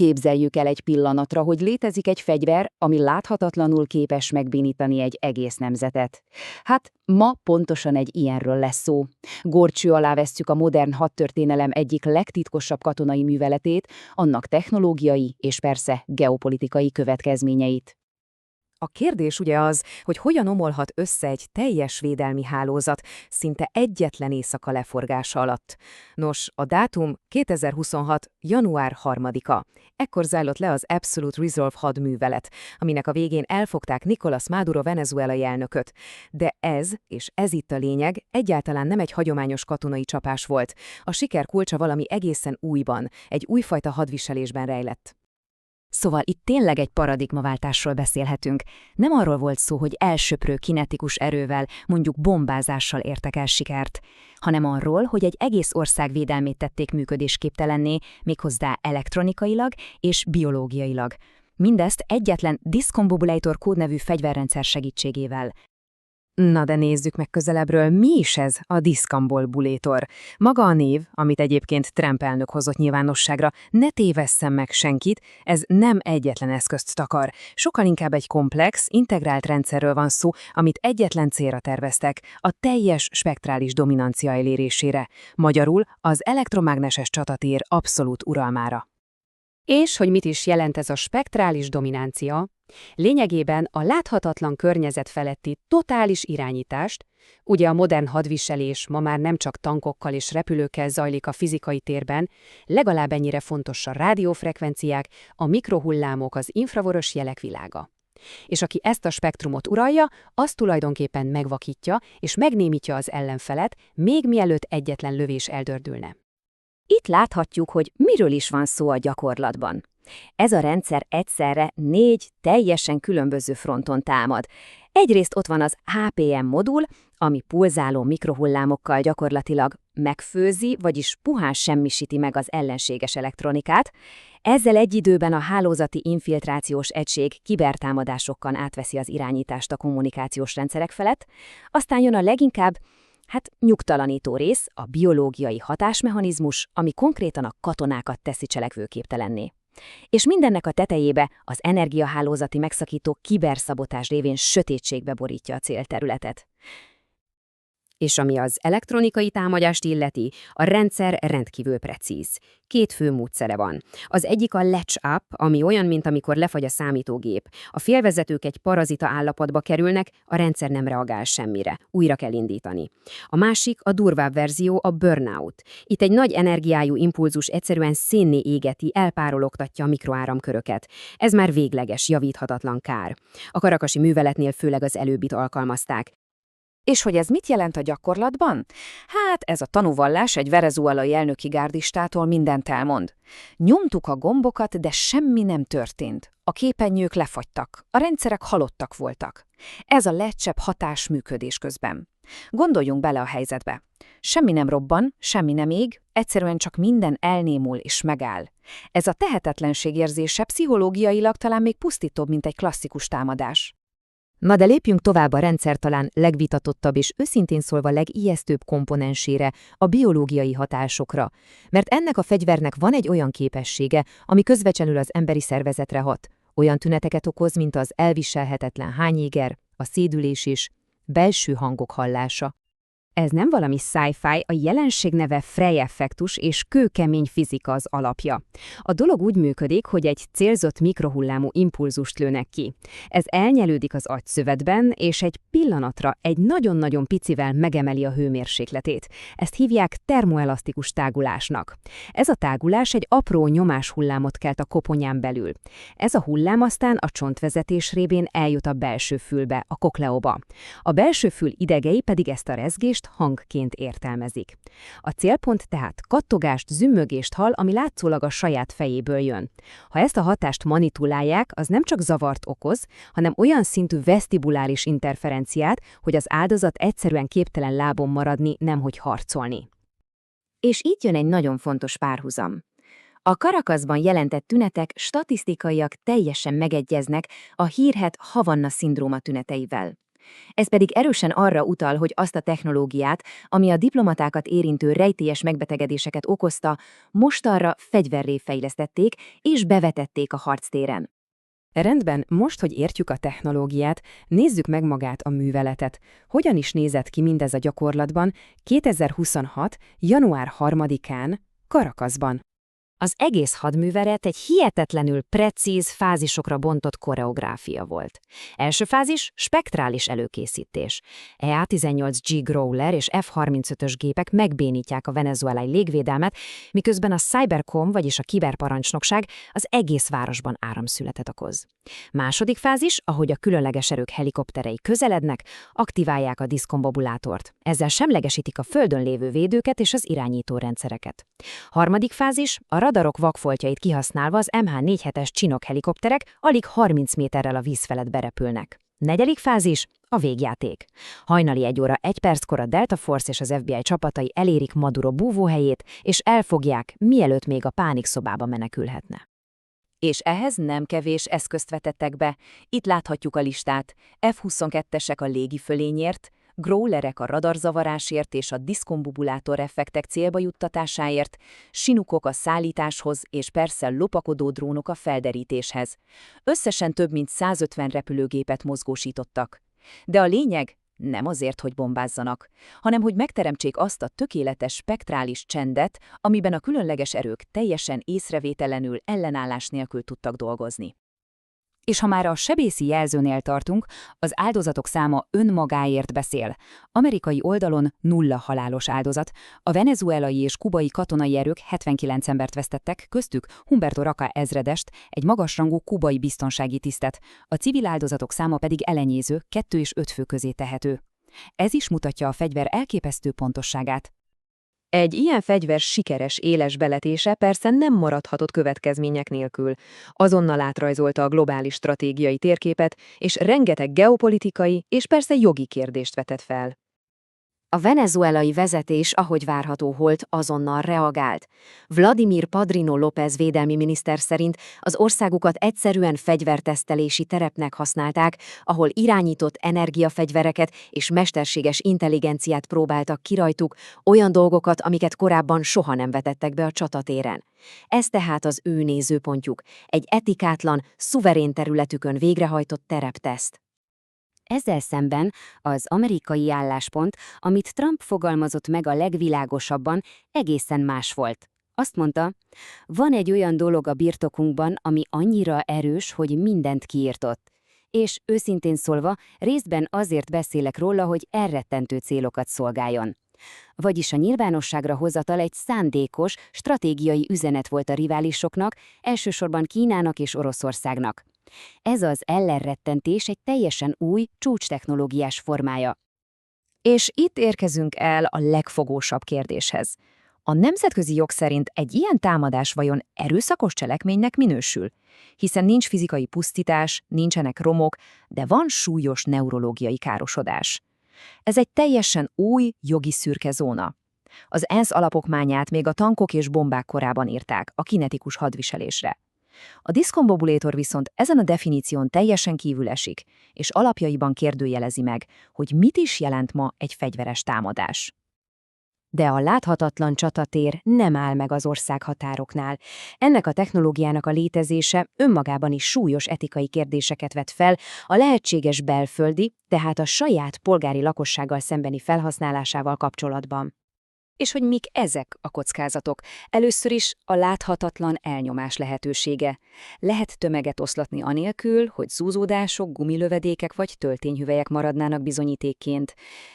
Képzeljük el egy pillanatra, hogy létezik egy fegyver, ami láthatatlanul képes megbénítani egy egész nemzetet. Hát, ma pontosan egy ilyenről lesz szó. Górcső alá vesszük a modern hadtörténelem egyik legtitkosabb katonai műveletét, annak technológiai és persze geopolitikai következményeit. A kérdés ugye az, hogy hogyan omolhat össze egy teljes védelmi hálózat szinte egyetlen éjszaka leforgása alatt. Nos, a dátum 2026. január 3-a. Ekkor zajlott le az Absolute Resolve hadművelet, aminek a végén elfogták Nicolás Maduro venezuelai elnököt. De ez itt a lényeg, egyáltalán nem egy hagyományos katonai csapás volt. A siker kulcsa valami egészen újban, egy újfajta hadviselésben rejlett. Szóval itt tényleg egy paradigmaváltásról beszélhetünk. Nem arról volt szó, hogy elsöprő kinetikus erővel, mondjuk bombázással értek el sikert, hanem arról, hogy egy egész ország védelmét tették működésképtelenné, méghozzá elektronikailag és biológiailag. Mindezt egyetlen Discombobulator kódnevű fegyverrendszer segítségével. Na de nézzük meg közelebbről, mi is ez a Discombobulator. Maga a név, amit egyébként Trump elnök hozott nyilvánosságra, ne tévesszem meg senkit, ez nem egyetlen eszközt takar. Sokkal inkább egy komplex, integrált rendszerről van szó, amit egyetlen célra terveztek, a teljes spektrális dominancia elérésére. Magyarul az elektromágneses csatatér abszolút uralmára. És hogy mit is jelent ez a spektrális dominancia? Lényegében a láthatatlan környezet feletti totális irányítást, ugye a modern hadviselés ma már nem csak tankokkal és repülőkkel zajlik a fizikai térben, legalább ennyire fontos a rádiófrekvenciák, a mikrohullámok, az infravörös jelek világa. És aki ezt a spektrumot uralja, az tulajdonképpen megvakítja és megnémítja az ellenfelet, még mielőtt egyetlen lövés eldördülne. Itt láthatjuk, hogy miről is van szó a gyakorlatban. Ez a rendszer egyszerre 4 teljesen különböző fronton támad. Egyrészt ott van az HPM modul, ami pulzáló mikrohullámokkal gyakorlatilag megfőzi, vagyis puhán semmisíti meg az ellenséges elektronikát. Ezzel egy időben a hálózati infiltrációs egység kibertámadásokkal átveszi az irányítást a kommunikációs rendszerek felett. Aztán jön a leginkább nyugtalanító rész, a biológiai hatásmechanizmus, ami konkrétan a katonákat teszi cselekvőképtelenné. És mindennek a tetejébe az energiahálózati megszakító kiberszabotás révén sötétségbe borítja a célterületet. És ami az elektronikai támadást illeti, a rendszer rendkívül precíz. 2 fő módszere van. Az egyik a latch up, ami olyan, mint amikor lefagy a számítógép. A félvezetők egy parazita állapotba kerülnek, a rendszer nem reagál semmire. Újra kell indítani. A másik, a durvább verzió, a burnout. Itt egy nagy energiájú impulzus egyszerűen szénné égeti, elpárologtatja a mikroáramköröket. Ez már végleges, javíthatatlan kár. A karakasi műveletnél főleg az előbbit alkalmazták. És hogy ez mit jelent a gyakorlatban? Hát ez a tanúvallás egy venezuelai elnöki gárdistától mindent elmond. Nyomtuk a gombokat, de semmi nem történt. A képernyők lefagytak, a rendszerek halottak voltak. Ez a legcsepp hatás működés közben. Gondoljunk bele a helyzetbe. Semmi nem robban, semmi nem ég, egyszerűen csak minden elnémul és megáll. Ez a tehetetlenség érzése pszichológiailag talán még pusztítóbb, mint egy klasszikus támadás. Na de lépjünk tovább a rendszer talán legvitatottabb és őszintén szólva legijesztőbb komponensére, a biológiai hatásokra. Mert ennek a fegyvernek van egy olyan képessége, ami közvetlenül az emberi szervezetre hat. Olyan tüneteket okoz, mint az elviselhetetlen hányéger, a szédülés és belső hangok hallása. Ez nem valami sci-fi, a jelenség neve Frey-effektus és kőkemény fizika az alapja. A dolog úgy működik, hogy egy célzott mikrohullámú impulzust lőnek ki. Ez elnyelődik az agyszövetben, és egy pillanatra egy nagyon-nagyon picivel megemeli a hőmérsékletét. Ezt hívják termoelasztikus tágulásnak. Ez a tágulás egy apró nyomáshullámot kelt a koponyán belül. Ez a hullám aztán a csontvezetés révén eljut a belső fülbe, a kokleóba. A belső fül idegei pedig ezt a rezgést hangként értelmezik. A célpont tehát kattogást, zümmögést hall, ami látszólag a saját fejéből jön. Ha ezt a hatást manipulálják, az nem csak zavart okoz, hanem olyan szintű vesztibuláris interferenciát, hogy az áldozat egyszerűen képtelen lábon maradni, nemhogy harcolni. És így jön egy nagyon fontos párhuzam. A Caracasban jelentett tünetek statisztikaiak teljesen megegyeznek a hírhedt Havanna-szindróma tüneteivel. Ez pedig erősen arra utal, hogy azt a technológiát, ami a diplomatákat érintő rejtélyes megbetegedéseket okozta, mostanra fegyverré fejlesztették és bevetették a harctéren. Rendben, most, hogy értjük a technológiát, nézzük meg magát a műveletet. Hogyan is nézett ki mindez a gyakorlatban 2026. január 3-án Caracasban? Az egész hadművelet egy hihetetlenül precíz fázisokra bontott koreográfia volt. Első fázis – spektrális előkészítés. EA-18G Growler és F-35-ös gépek megbénítják a venezuelai légvédelmet, miközben a Cybercom, vagyis a kiberparancsnokság az egész városban áramszünetet okoz. Második fázis, ahogy a különleges erők helikopterei közelednek, aktiválják a diszkombobulátort. Ezzel semlegesítik a földön lévő védőket és az irányító rendszereket. Harmadik fázis, a radarok vakfoltjait kihasználva az MH-47-es Chinook helikopterek alig 30 méterrel a víz felett berepülnek. Negyedik fázis, a végjáték. Hajnali 1 óra 1 perckor a Delta Force és az FBI csapatai elérik Maduro búvóhelyét, és elfogják, mielőtt még a pánikszobába menekülhetne. És ehhez nem kevés eszközt vetettek be. Itt láthatjuk a listát. F-22-esek a légifölényért, Growlerek a radarzavarásért és a diszkombubulátor effektek célba juttatásáért, Chinookok a szállításhoz és persze lopakodó drónok a felderítéshez. Összesen több mint 150 repülőgépet mozgósítottak. De a lényeg nem azért, hogy bombázzanak, hanem hogy megteremtsék azt a tökéletes spektrális csendet, amiben a különleges erők teljesen észrevételenül, ellenállás nélkül tudtak dolgozni. És ha már a sebészi jelzőnél tartunk, az áldozatok száma önmagáért beszél. Amerikai oldalon 0 halálos áldozat, a venezuelai és kubai katonai erők 79 embert vesztettek, köztük Humberto Raca ezredest, egy magasrangú kubai biztonsági tisztet, a civil áldozatok száma pedig elenyéző, 2 és 5 fő közé tehető. Ez is mutatja a fegyver elképesztő pontosságát. Egy ilyen fegyver sikeres, éles beletése persze nem maradhatott következmények nélkül. Azonnal átrajzolta a globális stratégiai térképet, és rengeteg geopolitikai és persze jogi kérdést vetett fel. A venezuelai vezetés, ahogy várható volt, azonnal reagált. Vladimir Padrino López védelmi miniszter szerint az országukat egyszerűen fegyvertesztelési terepnek használták, ahol irányított energiafegyvereket és mesterséges intelligenciát próbáltak ki rajtuk, olyan dolgokat, amiket korábban soha nem vetettek be a csatatéren. Ez tehát az ő nézőpontjuk, egy etikátlan, szuverén területükön végrehajtott terepteszt. Ezzel szemben az amerikai álláspont, amit Trump fogalmazott meg a legvilágosabban, egészen más volt. Azt mondta, van egy olyan dolog a birtokunkban, ami annyira erős, hogy mindent kiirtott. És őszintén szólva, részben azért beszélek róla, hogy elrettentő célokat szolgáljon. Vagyis a nyilvánosságra hozatal egy szándékos, stratégiai üzenet volt a riválisoknak, elsősorban Kínának és Oroszországnak. Ez az ellenrettentés egy teljesen új, csúcstechnológiás formája. És itt érkezünk el a legfogósabb kérdéshez. A nemzetközi jog szerint egy ilyen támadás vajon erőszakos cselekménynek minősül? Hiszen nincs fizikai pusztítás, nincsenek romok, de van súlyos neurológiai károsodás. Ez egy teljesen új jogi szürke zóna. Az ENSZ alapokmányát még a tankok és bombák korában írták, a kinetikus hadviselésre. A diszkombobulátor viszont ezen a definíción teljesen kívül esik, és alapjaiban kérdőjelezi meg, hogy mit is jelent ma egy fegyveres támadás. De a láthatatlan csatatér nem áll meg az országhatároknál. Ennek a technológiának a létezése önmagában is súlyos etikai kérdéseket vet fel a lehetséges belföldi, tehát a saját polgári lakossággal szembeni felhasználásával kapcsolatban. És hogy mik ezek a kockázatok? Először is a láthatatlan elnyomás lehetősége. Lehet tömeget oszlatni anélkül, hogy zúzódások, gumilövedékek vagy töltényhüvelyek maradnának bizonyítékként.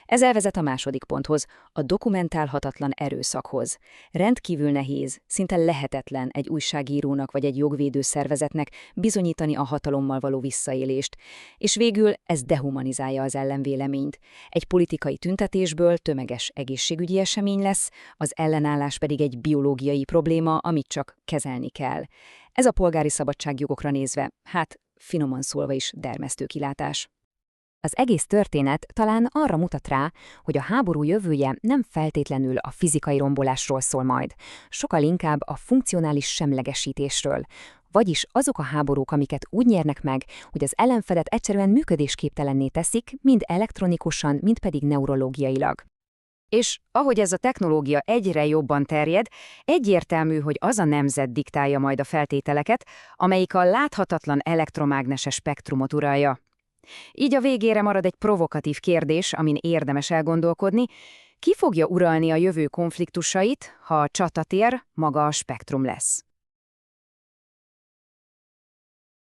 Ez elvezet a második ponthoz, a dokumentálhatatlan erőszakhoz. Rendkívül nehéz, szinte lehetetlen egy újságírónak vagy egy jogvédő szervezetnek bizonyítani a hatalommal való visszaélést, és végül ez dehumanizálja az ellenvéleményt. Egy politikai tüntetésből tömeges egészségügyi esemény lesz, az ellenállás pedig egy biológiai probléma, amit csak kezelni kell. Ez a polgári szabadságjogokra nézve, hát finoman szólva is dermesztő kilátás. Az egész történet talán arra mutat rá, hogy a háború jövője nem feltétlenül a fizikai rombolásról szól majd, sokkal inkább a funkcionális semlegesítésről. Vagyis azok a háborúk, amiket úgy nyernek meg, hogy az ellenfelet egyszerűen működésképtelenné teszik, mind elektronikusan, mind pedig neurológiailag. És ahogy ez a technológia egyre jobban terjed, egyértelmű, hogy az a nemzet diktálja majd a feltételeket, amelyik a láthatatlan elektromágneses spektrumot uralja. Így a végére marad egy provokatív kérdés, amin érdemes elgondolkodni, ki fogja uralni a jövő konfliktusait, ha a csatatér maga a spektrum lesz.